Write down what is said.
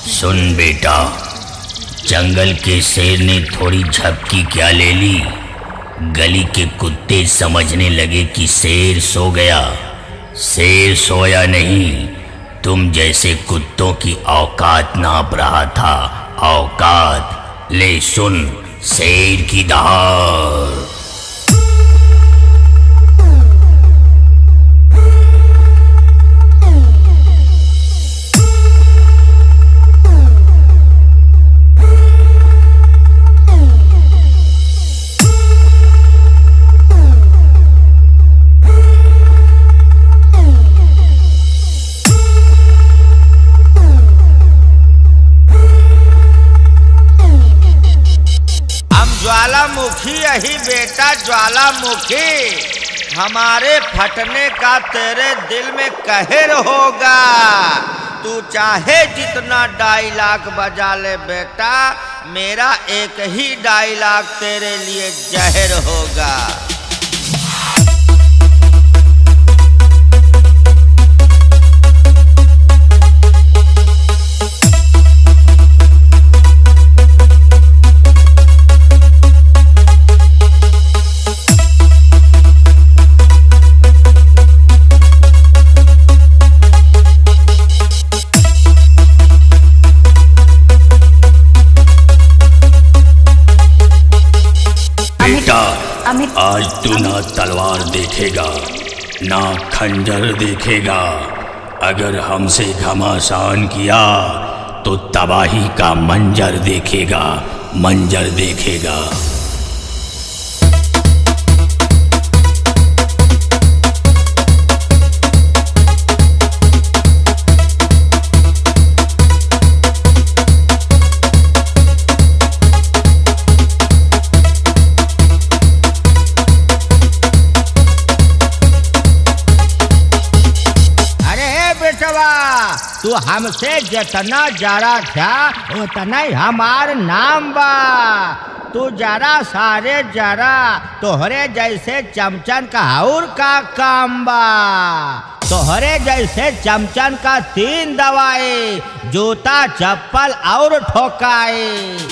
सुन बेटा, जंगल के शेर ने थोड़ी झपकी क्या ले ली। गली के कुत्ते समझने लगे कि शेर सो गया। शेर सोया नहीं, तुम जैसे कुत्तों की औकात नाप रहा था। औकात ले सुन, शेर की दहाड़। ज्वालामुखी यही बेटा ज्वालामुखी, हमारे फटने का तेरे दिल में कहर होगा। तू चाहे जितना डायलॉग बजा ले बेटा, मेरा एक ही डायलॉग तेरे लिए जहर होगा। आज तू ना तलवार देखेगा ना खंजर देखेगा। अगर हमसे घमासान किया तो तबाही का मंजर देखेगा, मंजर देखेगा। तू हमसे जितना जरा था उतना ही हमार नाम बा। तू जरा सारे जरा तोहरे जैसे चमचन का और का काम बा। तोहरे जैसे चमचन का 3 दवाई, जूता चप्पल और ठोकाई।